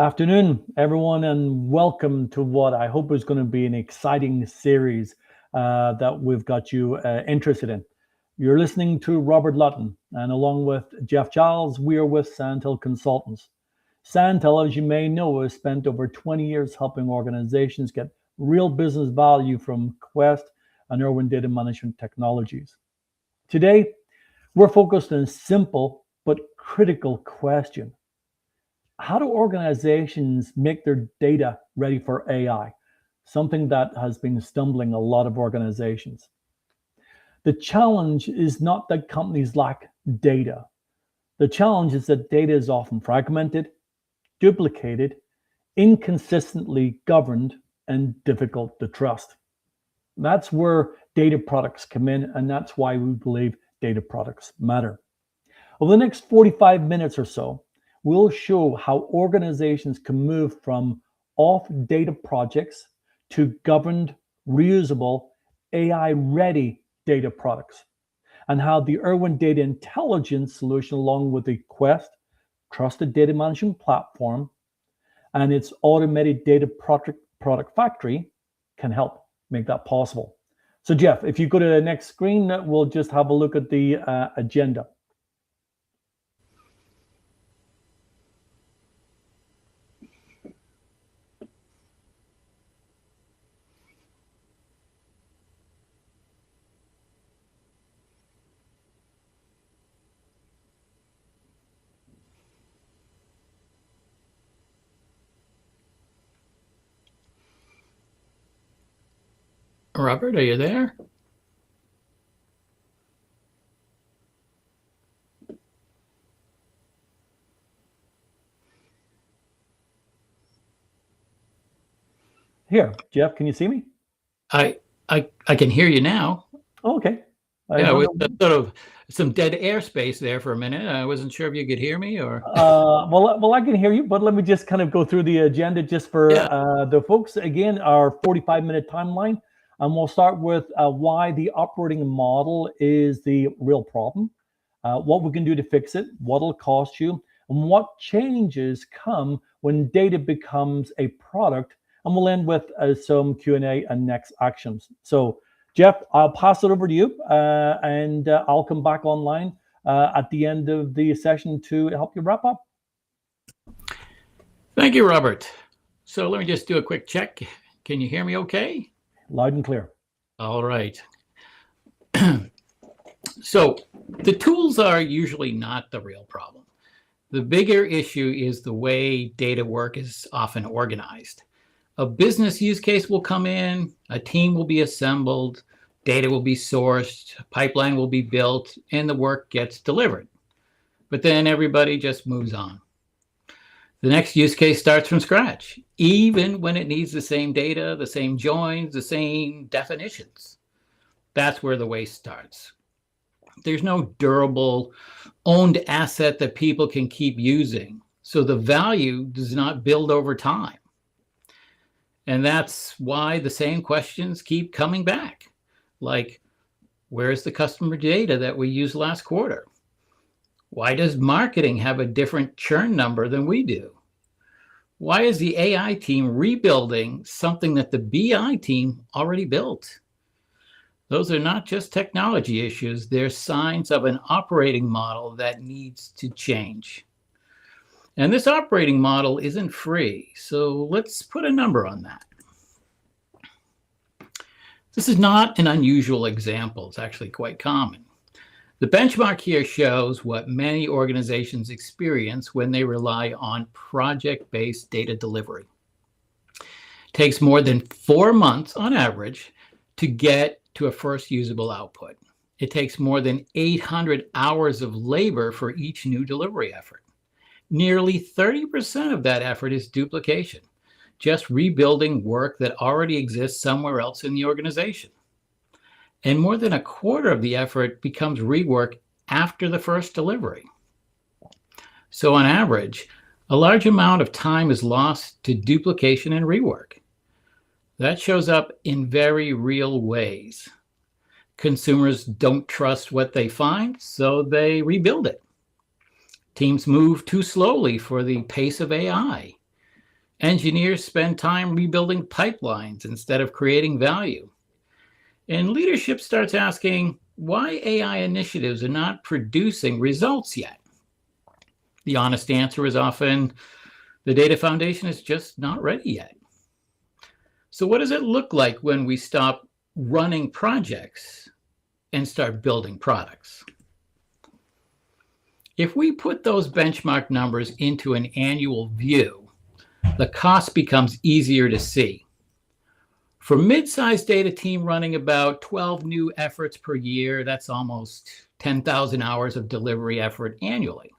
afternoon, everyone, and welcome to what I hope is going to be an exciting series that we've got you interested in. You're listening to Robert Lutton, and along with Jeff Giles, we are with Santel Consultants. Santel, as you may know, has spent over 20 years helping organizations get real business value from Quest and Irwin Data Management Technologies. Today, we're focused on a simple but critical question. How do organizations make their data ready for AI? Something that has been stumbling a lot of organizations. The challenge is not that companies lack data. The challenge is that data is often fragmented, duplicated, inconsistently governed, and difficult to trust. That's where data products come in, and that's why we believe data products matter. Over the next 45 minutes or so, we'll show how organizations can move from off-data projects to governed, reusable, AI-ready data products, and how the Irwin Data Intelligence solution, along with the Quest Trusted Data Management Platform and its automated data product factory, can help make that possible. So Jeff, if you go to the next screen, we'll just have a look at the agenda. Robert, are you there? Here, Jeff, can you see me? I can hear you now. Oh, okay. Yeah, with sort of some dead airspace there for a minute. I wasn't sure if you could hear me or. Well, I can hear you, but let me just kind of go through the agenda just for the folks. Again, our 45-minute timeline, and we'll start with why the operating model is the real problem, what we can do to fix it, what it'll cost you, and what changes come when data becomes a product. And we'll end with some Q&A and next actions. So, Jeff, I'll pass it over to you, and I'll come back online at the end of the session to help you wrap up. Thank you, Robert. So let me just do a quick check. Can you hear me okay? Loud and clear. All right. So the tools are usually not the real problem. The bigger issue is the way data work is often organized. A business use case will come in, a team will be assembled, data will be sourced, a pipeline will be built, and the work gets delivered. But then everybody just moves on. The next use case starts from scratch, even when it needs the same data, the same joins, the same definitions. That's where the waste starts. There's no durable, owned asset that people can keep using, so the value does not build over time. And that's why the same questions keep coming back. Like, where's the customer data that we used last quarter? Why does marketing have a different churn number than we do? Why is the AI team rebuilding something that the BI team already built? Those are not just technology issues. They're signs of an operating model that needs to change. And this operating model isn't free, so let's put a number on that. This is not an unusual example. It's actually quite common. The benchmark here shows what many organizations experience when they rely on project-based data delivery. It takes more than 4 months on average to get to a first usable output. It takes more than 800 hours of labor for each new delivery effort. Nearly 30% of that effort is duplication, just rebuilding work that already exists somewhere else in the organization. And more than a quarter of the effort becomes rework after the first delivery. So on average, a large amount of time is lost to duplication and rework. That shows up in very real ways. Consumers don't trust what they find, so they rebuild it. Teams move too slowly for the pace of AI. Engineers spend time rebuilding pipelines instead of creating value. And leadership starts asking why AI initiatives are not producing results yet. The honest answer is often the data foundation is just not ready yet. So what does it look like when we stop running projects and start building products? If we put those benchmark numbers into an annual view, the cost becomes easier to see. For mid-sized data team running about 12 new efforts per year, that's almost 10,000 hours of delivery effort annually.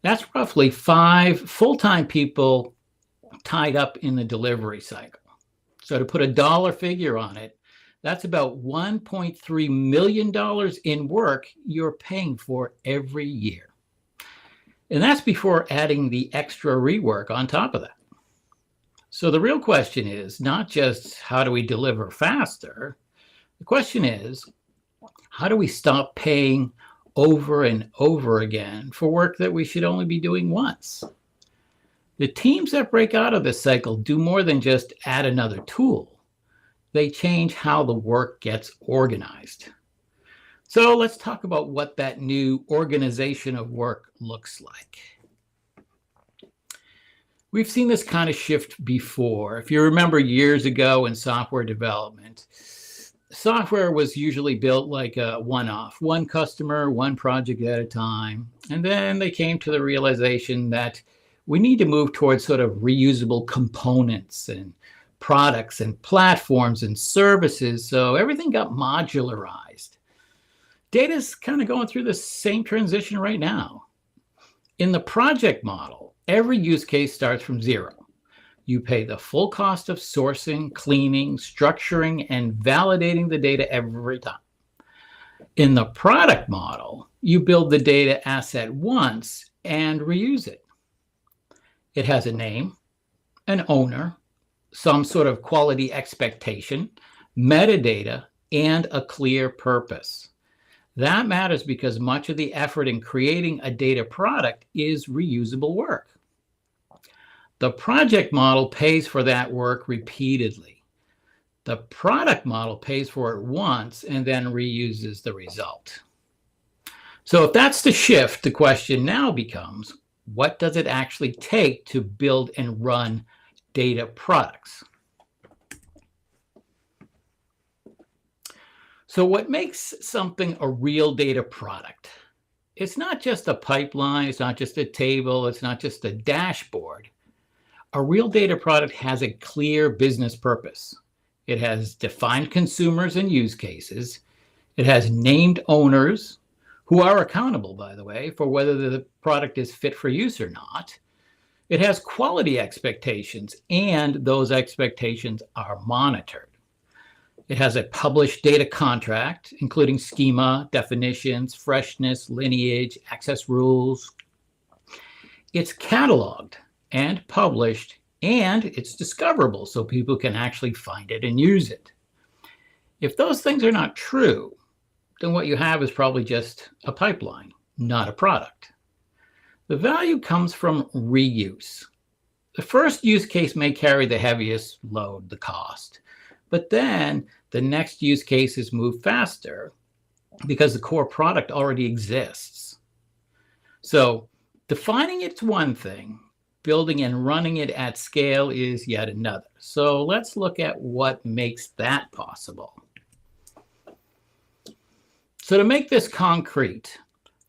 That's roughly 5 full-time people tied up in the delivery cycle. So to put a dollar figure on it, that's about $1.3 million in work you're paying for every year. And that's before adding the extra rework on top of that. So the real question is not just how do we deliver faster? The question is, how do we stop paying over and over again for work that we should only be doing once? The teams that break out of this cycle do more than just add another tool. They change how the work gets organized. So let's talk about what that new organization of work looks like. We've seen this kind of shift before. If you remember years ago in software development, software was usually built like a one-off, one customer, one project at a time. And then they came to the realization that we need to move towards sort of reusable components and products and platforms and services. So everything got modularized. Data's kind of going through the same transition right now. In the project model, every use case starts from zero. You pay the full cost of sourcing, cleaning, structuring, and validating the data every time. In the product model, you build the data asset once and reuse it. It has a name, an owner, some sort of quality expectation, metadata, and a clear purpose. That matters because much of the effort in creating a data product is reusable work. The project model pays for that work repeatedly. The product model pays for it once and then reuses the result. So if that's the shift, the question now becomes, what does it actually take to build and run data products? So what makes something a real data product? It's not just a pipeline, it's not just a table, it's not just a dashboard. A real data product has a clear business purpose. It has defined consumers and use cases. It has named owners who are accountable, by the way, for whether the product is fit for use or not. It has quality expectations, and those expectations are monitored. It has a published data contract, including schema, definitions, freshness, lineage, access rules. It's cataloged and published, and it's discoverable so people can actually find it and use it. If those things are not true, then what you have is probably just a pipeline, not a product. The value comes from reuse. The first use case may carry the heaviest load, the cost, but then the next use cases move faster because the core product already exists. So defining it's one thing, building and running it at scale is yet another. So let's look at what makes that possible. So to make this concrete,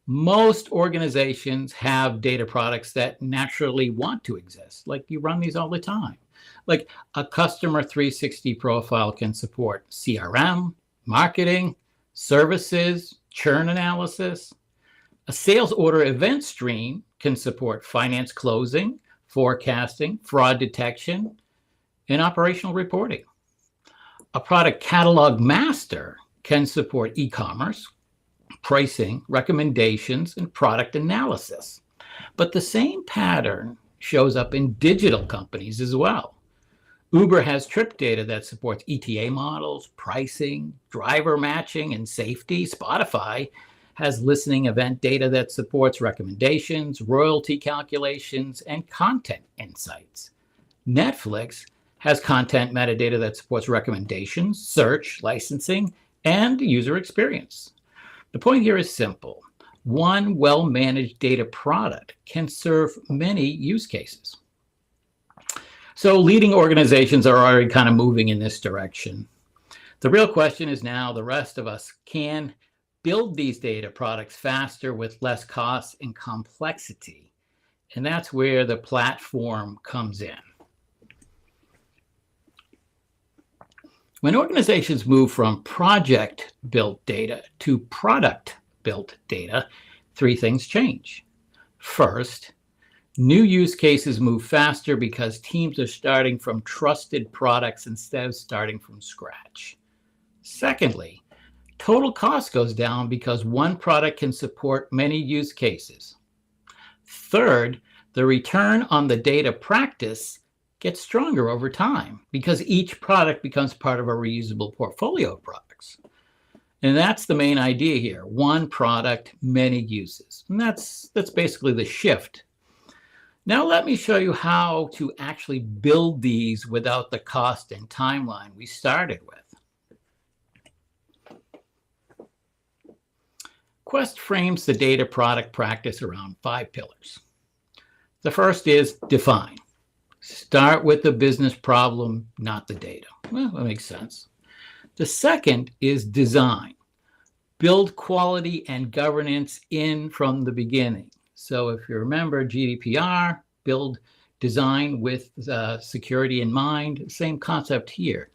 most organizations have data products that naturally want to exist. Like you run these all the time. Like a customer 360 profile can support CRM, marketing, services, churn analysis. A sales order event stream can support finance closing, forecasting, fraud detection, and operational reporting. A product catalog master can support e-commerce, pricing, recommendations, and product analysis. But the same pattern shows up in digital companies as well. Uber has trip data that supports ETA models, pricing, driver matching, and safety. Spotify has listening event data that supports recommendations, royalty calculations, and content insights. Netflix has content metadata that supports recommendations, search, licensing, and user experience. The point here is simple. One well-managed data product can serve many use cases. So leading organizations are already kind of moving in this direction. The real question is now the rest of us can build these data products faster with less cost and complexity. And that's where the platform comes in. When organizations move from project-built data to product-built data, three things change. First, new use cases move faster because teams are starting from trusted products instead of starting from scratch. Secondly, total cost goes down because one product can support many use cases. Third, the return on the data practice gets stronger over time because each product becomes part of a reusable portfolio of products. And that's the main idea here. One product, many uses. And that's basically the shift. Now let me show you how to actually build these without the cost and timeline we started with. Quest frames the data product practice around 5 pillars. The first is define. Start with the business problem, not the data. Well, that makes sense. The second is design. Build quality and governance in from the beginning. So if you remember GDPR, build design with security in mind, same concept here.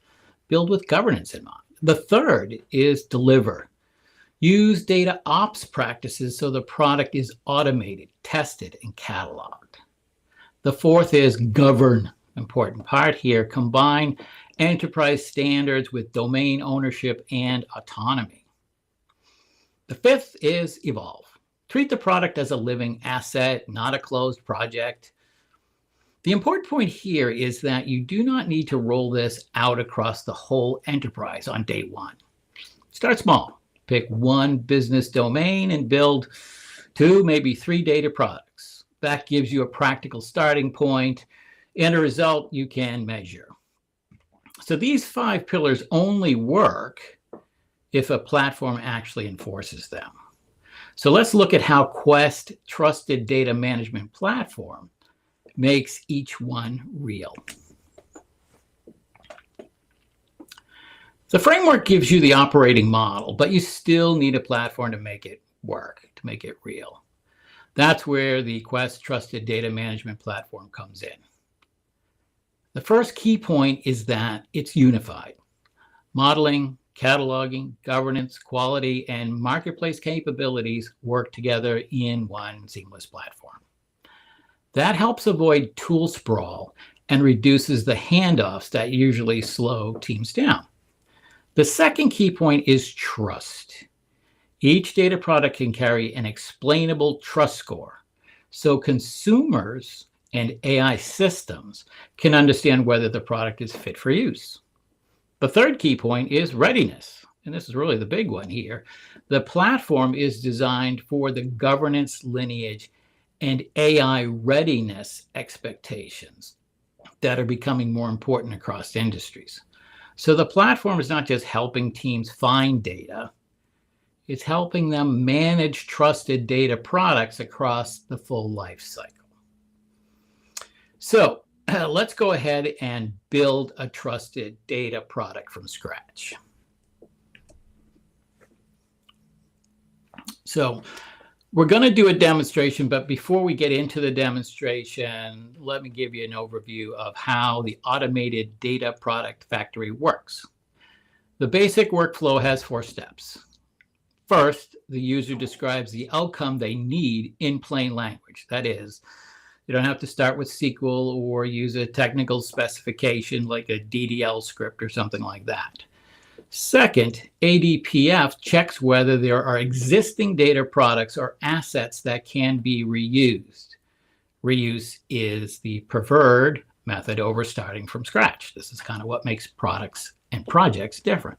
Build with governance in mind. The third is deliver. Use data ops practices so the product is automated, tested, and cataloged. The fourth is govern, important part here. Combine enterprise standards with domain ownership and autonomy. The fifth is evolve. Treat the product as a living asset, not a closed project. The important point here is that you do not need to roll this out across the whole enterprise on day one. Start small. Pick one business domain and build 2, maybe 3 data products. That gives you a practical starting point and a result you can measure. So these 5 pillars only work if a platform actually enforces them. So let's look at how Quest Trusted Data Management Platform makes each one real. The framework gives you the operating model, but you still need a platform to make it work, to make it real. That's where the Quest Trusted Data Management Platform comes in. The first key point is that it's unified. Modeling, cataloging, governance, quality, and marketplace capabilities work together in one seamless platform. That helps avoid tool sprawl and reduces the handoffs that usually slow teams down. The second key point is trust. Each data product can carry an explainable trust score, so consumers and AI systems can understand whether the product is fit for use. The third key point is readiness, and this is really the big one here. The platform is designed for the governance lineage and AI readiness expectations that are becoming more important across industries. So the platform is not just helping teams find data, it's helping them manage trusted data products across the full life cycle. So let's go ahead and build a trusted data product from scratch. So we're going to do a demonstration, but before we get into the demonstration, let me give you an overview of how the automated data product factory works. The basic workflow has 4 steps. First, the user describes the outcome they need in plain language. That is, you don't have to start with SQL or use a technical specification like a DDL script or something like that. Second, ADPF checks whether there are existing data products or assets that can be reused. Reuse is the preferred method over starting from scratch. This is kind of what makes products and projects different.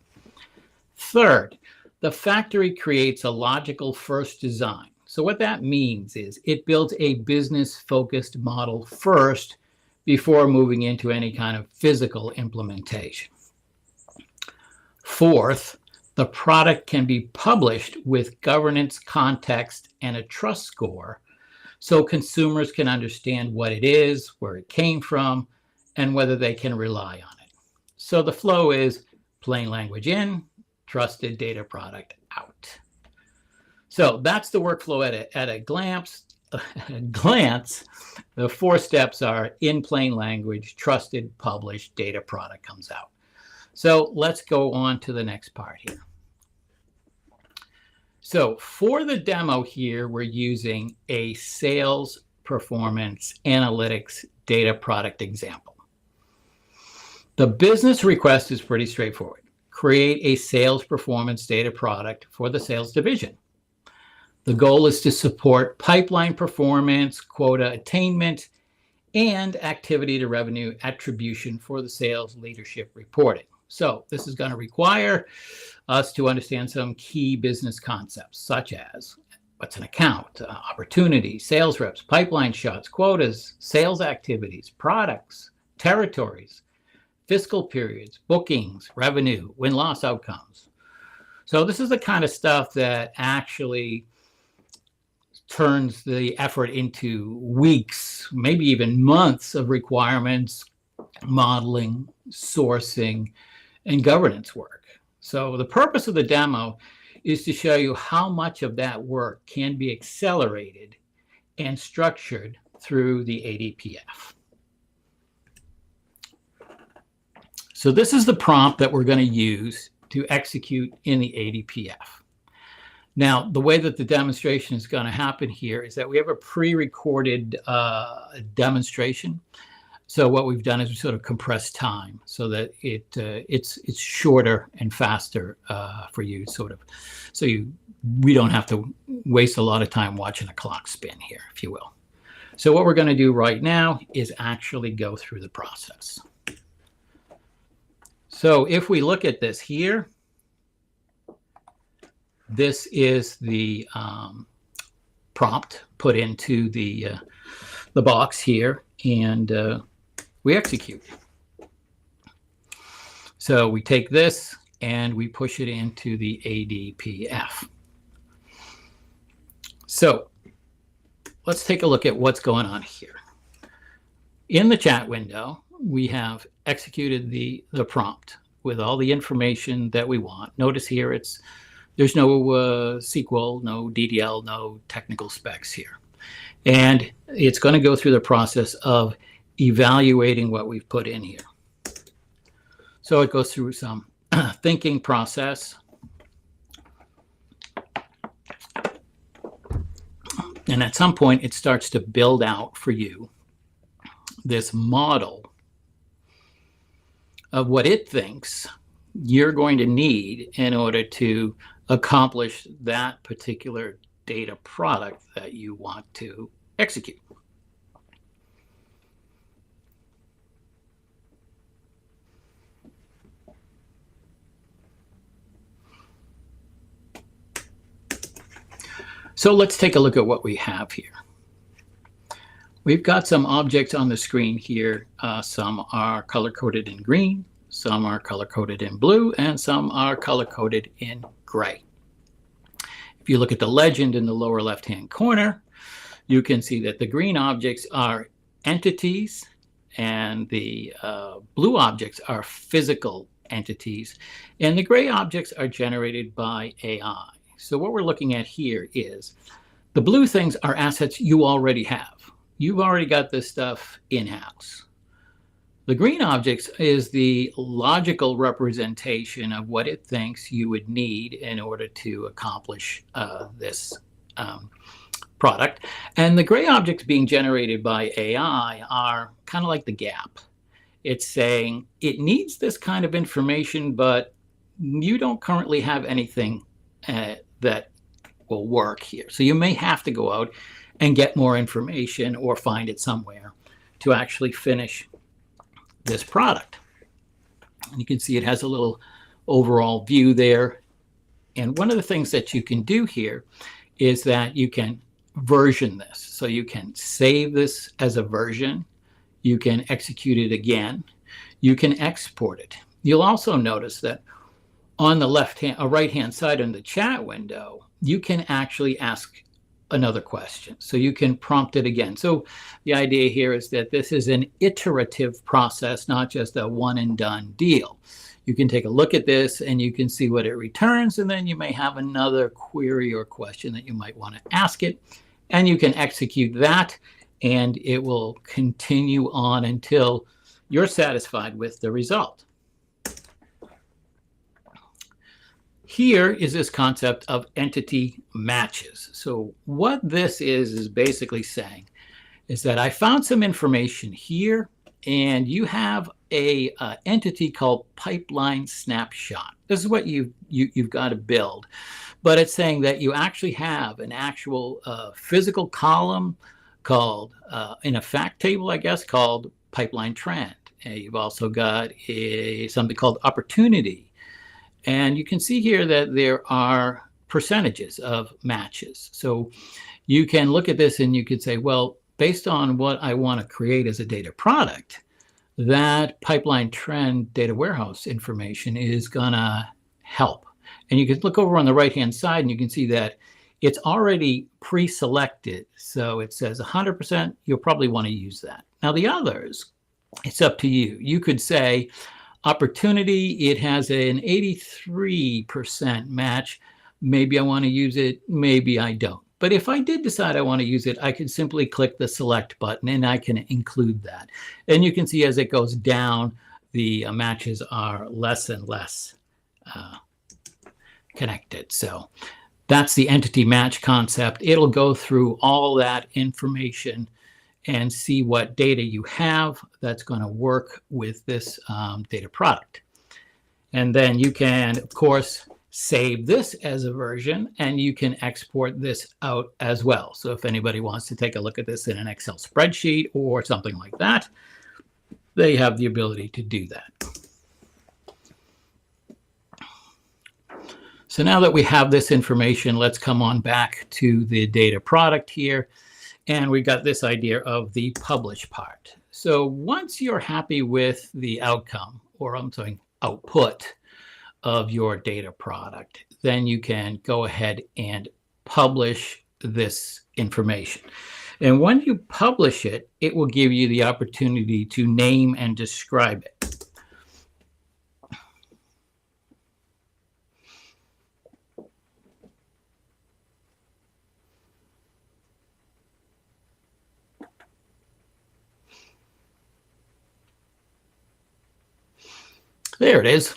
Third, the factory creates a logical first design. So what that means is it builds a business-focused model first before moving into any kind of physical implementation. Fourth, the product can be published with governance, context, and a trust score so consumers can understand what it is, where it came from, and whether they can rely on it. So the flow is plain language in, trusted data product out. So that's the workflow at a glance. The 4 steps are in plain language, trusted, published, data product comes out. So let's go on to the next part here. So for the demo here, we're using a sales performance analytics data product example. The business request is pretty straightforward. Create a sales performance data product for the sales division. The goal is to support pipeline performance, quota attainment, and activity to revenue attribution for the sales leadership reporting. So this is going to require us to understand some key business concepts, such as what's an account, opportunity, sales reps, pipeline shots, quotas, sales activities, products, territories, fiscal periods, bookings, revenue, win-loss outcomes. So this is the kind of stuff that actually turns the effort into weeks, maybe even months of requirements, modeling, sourcing, and governance work. So the purpose of the demo is to show you how much of that work can be accelerated and structured through the ADPF. So this is the prompt that we're going to use to execute in the ADPF. Now, the way that the demonstration is going to happen here is that we have a pre-recorded demonstration. So what we've done is we sort of compress time so that it's shorter and faster for you, sort of. So we don't have to waste a lot of time watching a clock spin here, if you will. So what we're going to do right now is actually go through the process. So if we look at this here, this is the prompt put into the box here, and we execute. So we take this and we push it into the ADPF. So let's take a look at what's going on here. In the chat window, we have executed the prompt with all the information that we want. Notice here there's no SQL, no DDL, no technical specs here. And it's going to go through the process of evaluating what we've put in here. So it goes through some thinking process. And at some point, it starts to build out for you this model of what it thinks you're going to need in order to accomplish that particular data product that you want to execute. So let's take a look at what we have here. We've got some objects on the screen here. Some are color-coded in green, some are color-coded in blue, and some are color-coded in gray. If you look at the legend in the lower left-hand corner, you can see that the green objects are entities and the blue objects are physical entities, and the gray objects are generated by AI. So what we're looking at here is the blue things are assets you already have. You've already got this stuff in-house. The green objects is the logical representation of what it thinks you would need in order to accomplish this product. And the gray objects being generated by AI are kind of like the gap. It's saying it needs this kind of information, but you don't currently have anything that will work here. So you may have to go out and get more information or find it somewhere to actually finish this product. And you can see it has a little overall view there. And one of the things that you can do here is that you can version this. So you can save this as a version. You can execute it again. You can export it. You'll also notice that on the right-hand side in the chat window, you can actually ask another question. So you can prompt it again. So the idea here is that this is an iterative process, not just a one and done deal. You can take a look at this and you can see what it returns, and then you may have another query or question that you might want to ask it, and you can execute that, and it will continue on until you're satisfied with the result. Here is this concept of entity matches. So what this is basically saying is that I found some information here, and you have a entity called pipeline snapshot. This is what you've got to build, but it's saying that you actually have an actual physical column called in a fact table, I guess, called pipeline trend. And you've also got something called opportunity. And you can see here that there are percentages of matches. So you can look at this and you could say, well, based on what I want to create as a data product, that pipeline trend data warehouse information is going to help. And you can look over on the right-hand side and you can see that it's already pre-selected. So it says 100%, you'll probably want to use that. Now the others, it's up to you. You could say, opportunity, it has an 83% match. Maybe I want to use it, maybe I don't. But if I did decide I want to use it, I can simply click the select button and I can include that. And you can see as it goes down, the matches are less and less connected. So that's the entity match concept. It'll go through all that information and see what data you have that's going to work with this data product. And then you can, of course, save this as a version, and you can export this out as well. So if anybody wants to take a look at this in an Excel spreadsheet or something like that, they have the ability to do that. So now that we have this information, let's come on back to the data product here. And we got this idea of the publish part. So once you're happy with the outcome, or I'm saying output of your data product, then you can go ahead and publish this information. And when you publish it, it will give you the opportunity to name and describe it. There it is.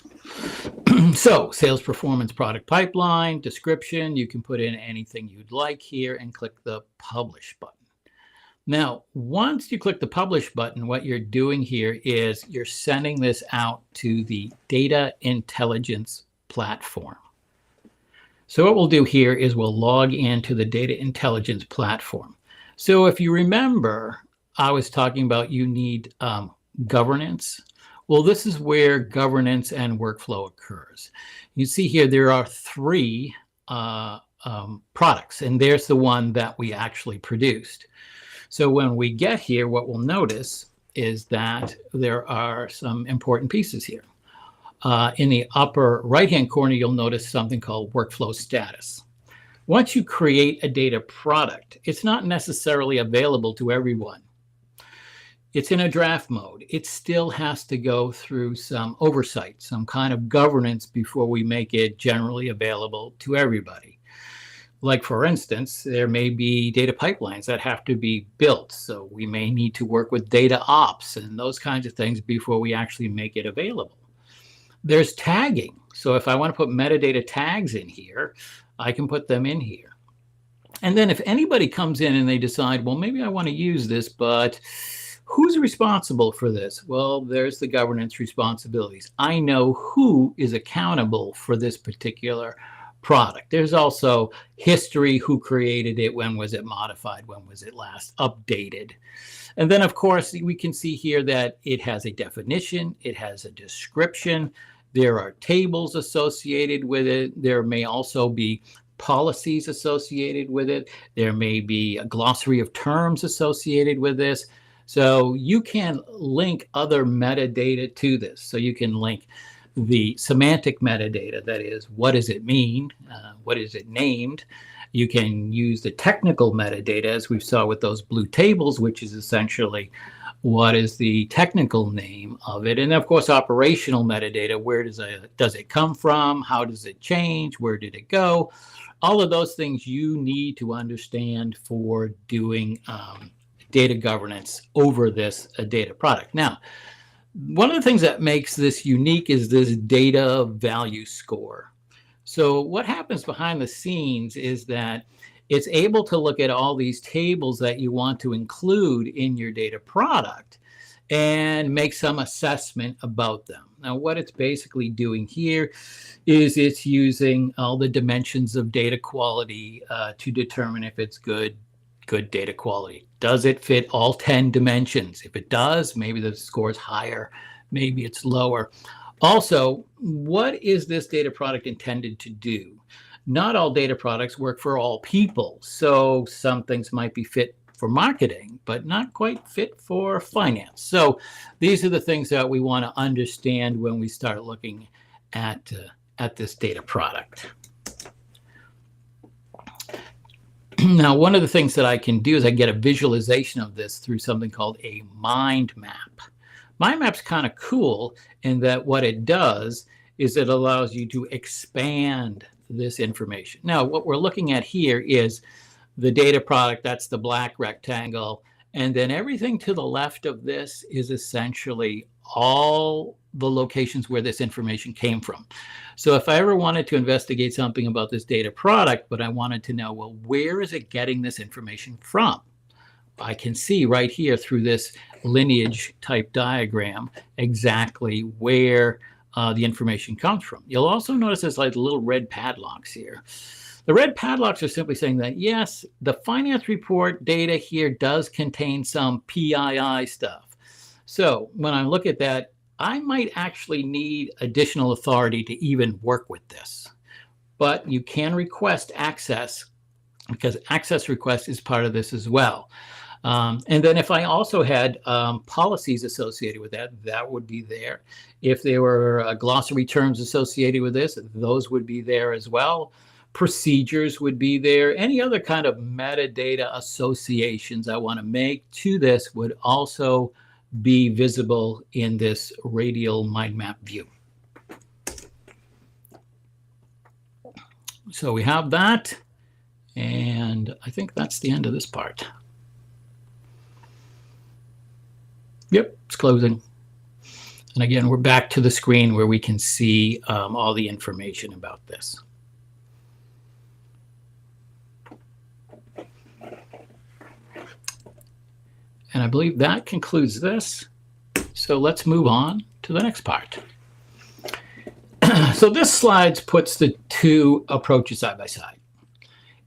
So sales performance product pipeline, description, you can put in anything you'd like here and click the publish button. Now, once you click the publish button, what you're doing here is you're sending this out to the data intelligence platform. So what we'll do here is we'll log into the data intelligence platform. So if you remember, I was talking about you need governance. Well, this is where governance and workflow occurs. You see here, there are three products, and there's the one that we actually produced. So when we get here, what we'll notice is that there are some important pieces here. In the upper right-hand corner, you'll notice something called workflow status. Once you create a data product, it's not necessarily available to everyone. It's in a draft mode. It still has to go through some oversight, some kind of governance before we make it generally available to everybody. Like, for instance, there may be data pipelines that have to be built. So we may need to work with data ops and those kinds of things before we actually make it available. There's tagging. So if I want to put metadata tags in here, I can put them in here. And then if anybody comes in and they decide, well, maybe I want to use this, but who's responsible for this? Well, there's the governance responsibilities. I know who is accountable for this particular product. There's also history, who created it, when was it modified, when was it last updated. And then, of course, we can see here that it has a definition, it has a description, there are tables associated with it, there may also be policies associated with it, there may be a glossary of terms associated with this. So you can link other metadata to this. So you can link the semantic metadata, that is, what does it mean? What is it named? You can use the technical metadata, as we saw with those blue tables, which is essentially what is the technical name of it. And of course, operational metadata, where does it come from? How does it change? Where did it go? All of those things you need to understand for doing data governance over this data product. Now, one of the things that makes this unique is this data value score. So what happens behind the scenes is that it's able to look at all these tables that you want to include in your data product and make some assessment about them. Now, what it's basically doing here is it's using all the dimensions of data quality to determine if it's good data quality. Does it fit all 10 dimensions? If it does, maybe the score is higher, maybe it's lower. Also, what is this data product intended to do? Not all data products work for all people. So some things might be fit for marketing, but not quite fit for finance. So these are the things that we want to understand when we start looking at this data product. Now, one of the things that I can do is I get a visualization of this through something called a mind map. Mind map's kind of cool in that what it does is it allows you to expand this information. Now, what we're looking at here is the data product, that's the black rectangle, and then everything to the left of this is essentially all the locations where this information came from. So if I ever wanted to investigate something about this data product, but I wanted to know, well, where is it getting this information from? I can see right here through this lineage type diagram exactly where the information comes from. You'll also notice there's like little red padlocks here. The red padlocks are simply saying that, yes, the finance report data here does contain some PII stuff. So when I look at that, I might actually need additional authority to even work with this. But you can request access, because access request is part of this as well. And then if I also had policies associated with that, that would be there. If there were glossary terms associated with this, those would be there as well. Procedures would be there. Any other kind of metadata associations I want to make to this would also be visible in this radial mind map view. So we have that, and I think that's the end of this part. Yep, it's closing. And again, we're back to the screen where we can see all the information about this. And I believe that concludes this. So let's move on to the next part. So this slide puts the two approaches side by side.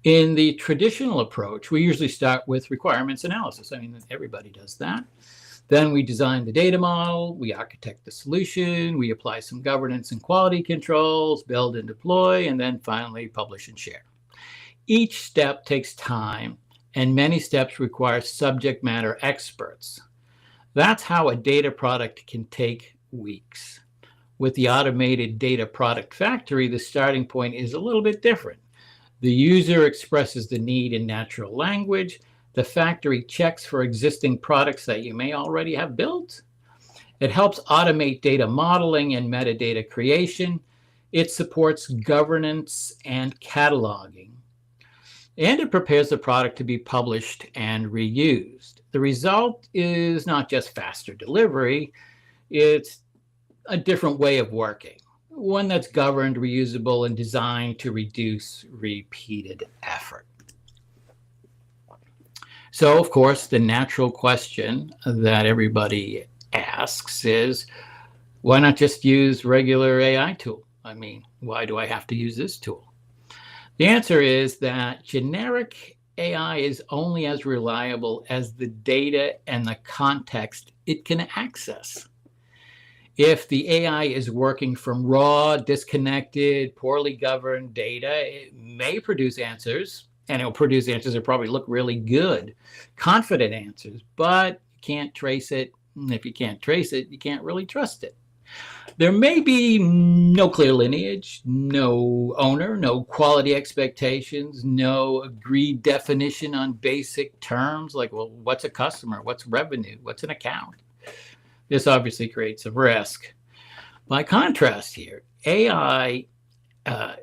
In the traditional approach, we usually start with requirements analysis. I mean, everybody does that. Then we design the data model, we architect the solution, we apply some governance and quality controls, build and deploy, and then finally publish and share. Each step takes time, and many steps require subject matter experts. That's how a data product can take weeks. With the automated data product factory, the starting point is a little bit different. The user expresses the need in natural language. The factory checks for existing products that you may already have built. It helps automate data modeling and metadata creation. It supports governance and cataloging. And it prepares the product to be published and reused. The result is not just faster delivery, it's a different way of working, one that's governed, reusable, and designed to reduce repeated effort. So, of course, the natural question that everybody asks is, why not just use regular AI tool? I mean, why do I have to use this tool? The answer is that generic AI is only as reliable as the data and the context it can access. If the AI is working from raw, disconnected, poorly governed data, it may produce answers, and it'll produce answers that probably look really good, confident answers, but can't trace it. And if you can't trace it, you can't really trust it. There may be no clear lineage, no owner, no quality expectations, no agreed definition on basic terms like, well, what's a customer? What's revenue? What's an account? This obviously creates a risk. By contrast here, AI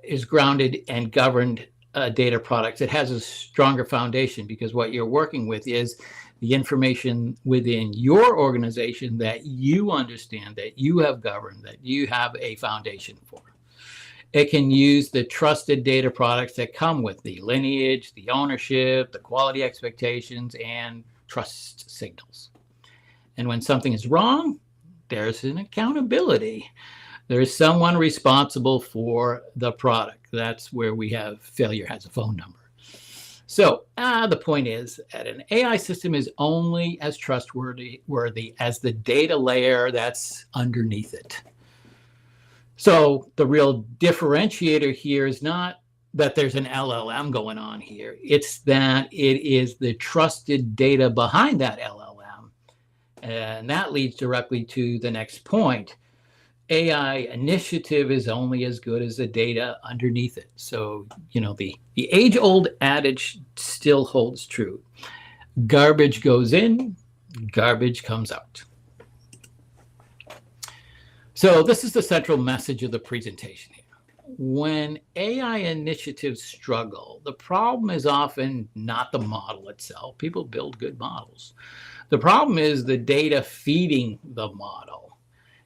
is grounded and governed data products. It has a stronger foundation because what you're working with is the information within your organization that you understand, that you have governed, that you have a foundation for. It can use the trusted data products that come with the lineage, the ownership, the quality expectations, and trust signals. And when something is wrong, there's an accountability. There is someone responsible for the product. That's where we have failure has a phone number. So the point is that an AI system is only as trustworthy as the data layer that's underneath it. So the real differentiator here is not that there's an LLM going on here. It's that it is the trusted data behind that LLM. And that leads directly to the next point. AI initiative is only as good as the data underneath it. So, the age-old adage still holds true. Garbage goes in, garbage comes out. So this is the central message of the presentation here. When AI initiatives struggle, the problem is often not the model itself. People build good models. The problem is the data feeding the model.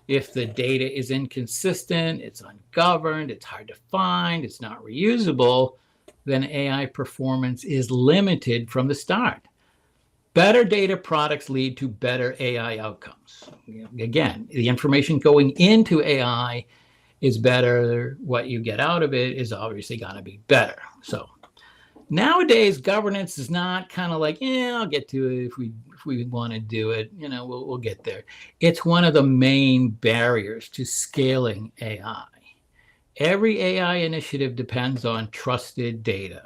If the data is inconsistent, it's ungoverned, it's hard to find, it's not reusable, then AI performance is limited from the start. Better data products lead to better AI outcomes. Again, the information going into AI is better. What you get out of it is obviously going to be better. So nowadays, governance is not kind of like, I'll get to it if we want to do it. We'll get there. It's one of the main barriers to scaling AI. Every AI initiative depends on trusted data.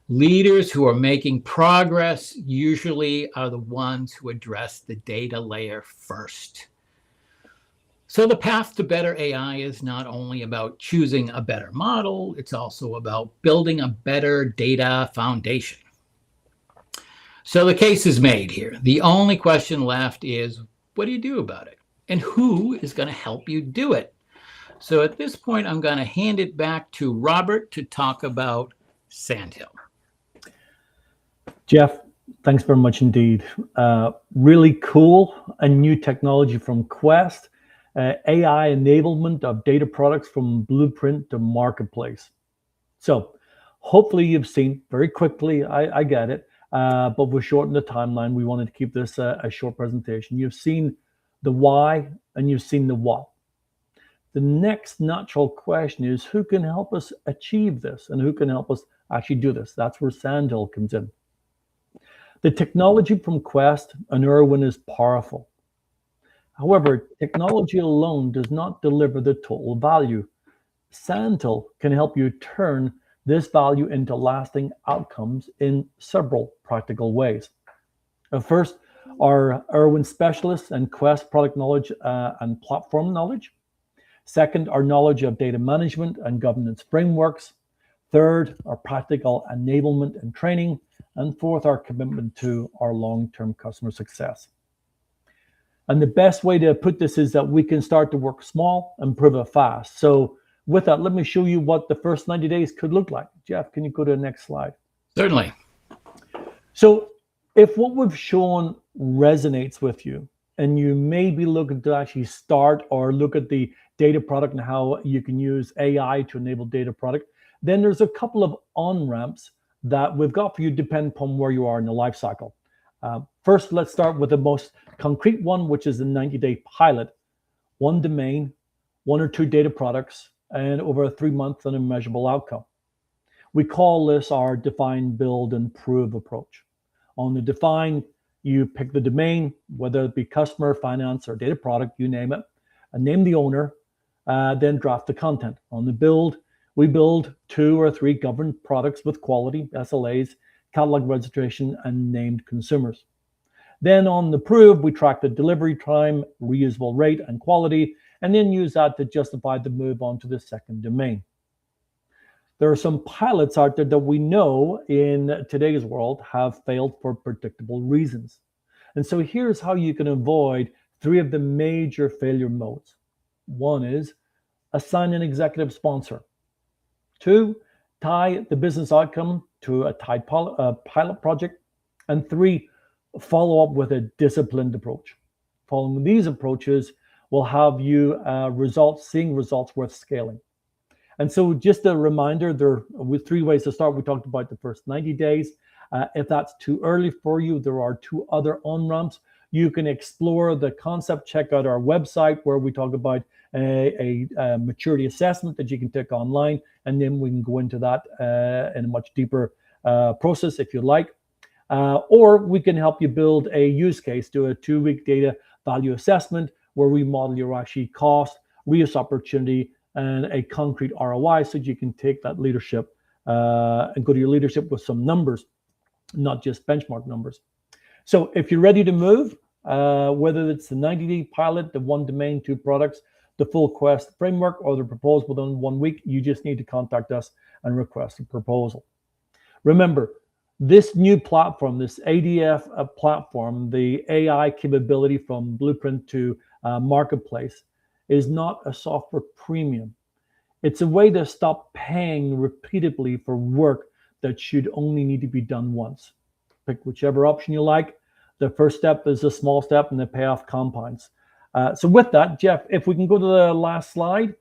Leaders who are making progress usually are the ones who address the data layer first. So the path to better AI is not only about choosing a better model, it's also about building a better data foundation. So the case is made here. The only question left is, what do you do about it? And who is going to help you do it? So at this point, I'm going to hand it back to Robert to talk about Sandhill. Jeff, thanks very much indeed. Really cool, a new technology from Quest, AI enablement of data products from blueprint to marketplace. So hopefully you've seen very quickly, I get it, but we've shortened the timeline. We wanted to keep this a short presentation. You've seen the why and you've seen the what. The next natural question is, who can help us achieve this and who can help us actually do this? That's where Sandhill comes in. The technology from Quest and Irwin is powerful. However, technology alone does not deliver the total value. Sandhill can help you turn this value into lasting outcomes in several practical ways. First, our Irwin specialists and Quest product knowledge and platform knowledge. Second, our knowledge of data management and governance frameworks. Third, our practical enablement and training. And fourth, our commitment to our long-term customer success. And the best way to put this is that we can start to work small and prove it fast. So with that, let me show you what the first 90 days could look like. Jeff, can you go to the next slide? Certainly. So if what we've shown resonates with you, and you may be looking to actually start or look at the data product and how you can use AI to enable data product, then there's a couple of on-ramps that we've got for you depending upon where you are in the life cycle. First, let's start with the most concrete one, which is the 90-day pilot. One domain, one or two data products, and over a 3-month and a measurable outcome. We call this our define, build, and prove approach. On the define, you pick the domain, whether it be customer, finance, or data product, you name it, and name the owner, then draft the content. On the build, we build 2 or 3 governed products with quality, SLAs, catalog registration, and named consumers. Then on the prove, we track the delivery time, reusable rate, and quality, and then use that to justify the move on to the second domain. There are some pilots out there that we know in today's world have failed for predictable reasons. And so here's how you can avoid three of the major failure modes. One is assign an executive sponsor. Two, tie the business outcome to a tied pilot project. And three, follow up with a disciplined approach. Following these approaches will have you seeing results worth scaling. And so just a reminder, there are three ways to start. We talked about the first 90 days. If that's too early for you, there are two other on-ramps. You can explore the concept, check out our website where we talk about a maturity assessment that you can take online, and then we can go into that in a much deeper process if you like. Or we can help you build a use case, do a 2-week data value assessment where we model your actually cost, reuse opportunity, and a concrete ROI so that you can take that leadership and go to your leadership with some numbers, not just benchmark numbers. So if you're ready to move, whether it's the 90-day pilot, the 1 domain, 2 products, the full Quest framework, or the proposal within 1 week, you just need to contact us and request a proposal. Remember, this new platform, this ADF platform, the AI capability from Blueprint to Marketplace, is not a software premium. It's a way to stop paying repeatedly for work that should only need to be done once. Pick whichever option you like. The first step is a small step and the payoff compounds. So with that, Jeff, if we can go to the last slide,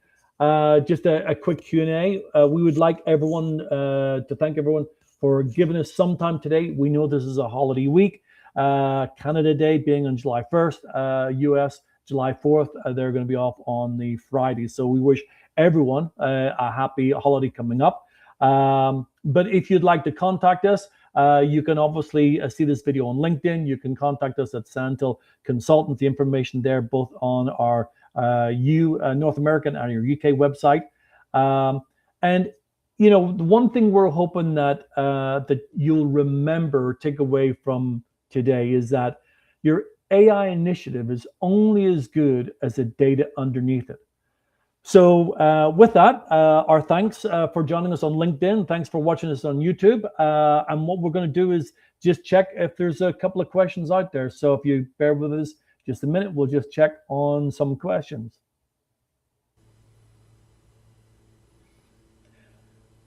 just a quick Q&A. We would like everyone to thank everyone for giving us some time today. We know this is a holiday week. Canada Day being on July 1st, US July 4th, they're going to be off on the Friday. So we wish everyone a happy holiday coming up. But if you'd like to contact us, you can obviously see this video on LinkedIn. You can contact us at Sandhill Consultants. The information there, both on our North American and your UK website. And you know, the one thing we're hoping that that you'll remember, take away from today, is that your AI initiative is only as good as the data underneath it. So with that, our thanks for joining us on LinkedIn. Thanks for watching us on YouTube. And what we're going to do is just check if there's a couple of questions out there. So if you bear with us just a minute, we'll just check on some questions.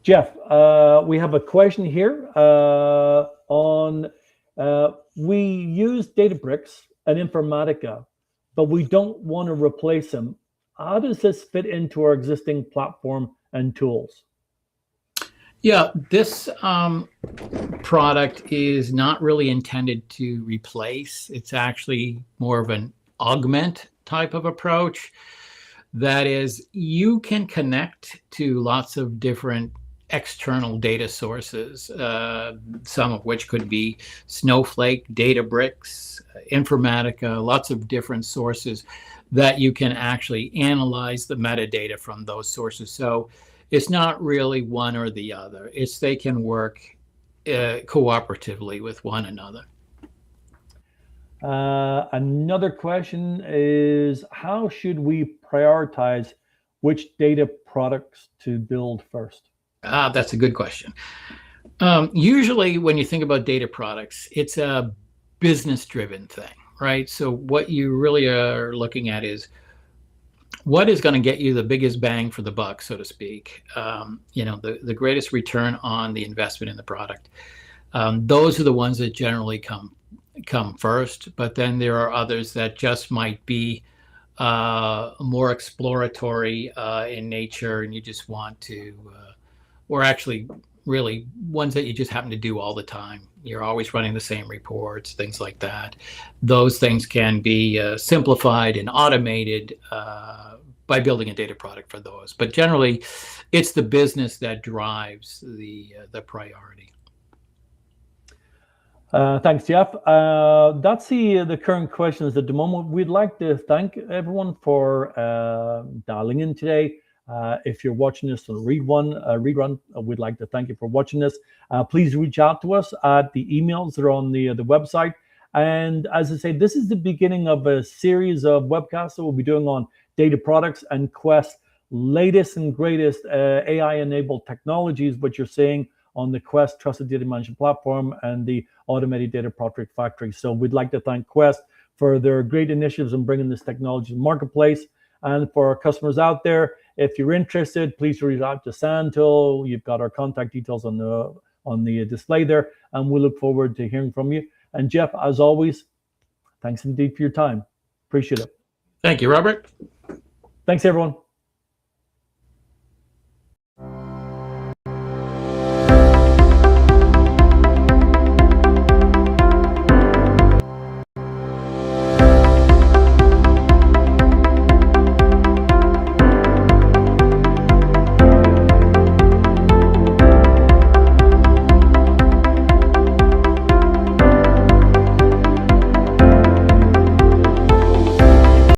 Jeff, we have a question here on we use Databricks and Informatica, but we don't want to replace them. How does this fit into our existing platform and tools? Yeah, this product is not really intended to replace. It's actually more of an augment type of approach. That is, you can connect to lots of different external data sources, some of which could be Snowflake, Databricks, Informatica, lots of different sources that you can actually analyze the metadata from those sources. So it's not really one or the other. It's they can work cooperatively with one another. Another question is, how should we prioritize which data products to build first? That's a good question. Usually when you think about data products, it's a business-driven thing, right? So what you really are looking at is what is going to get you the biggest bang for the buck, so to speak, you know, the greatest return on the investment in the product. Those are the ones that generally come first, but then there are others that just might be more exploratory in nature, and you just want to, or actually really ones that you just happen to do all the time. You're always running the same reports, things like that. Those things can be simplified and automated by building a data product for those. But generally, it's the business that drives the priority. Thanks, Jeff. That's the current questions at the moment. We'd like to thank everyone for dialing in today. If you're watching this on rerun, we'd like to thank you for watching this. Please reach out to us at the emails that are on the website. And as I say, this is the beginning of a series of webcasts that we'll be doing on data products and Quest latest and greatest AI-enabled technologies, what you're seeing on the Quest Trusted Data Management Platform and the Automated Data Product Factory. So we'd like to thank Quest for their great initiatives in bringing this technology to the marketplace. And for our customers out there, if you're interested, please reach out to Santil. You've got our contact details on the display there, and we look forward to hearing from you. And Jeff, as always, thanks indeed for your time. Appreciate it. Thank you, Robert. Thanks, everyone.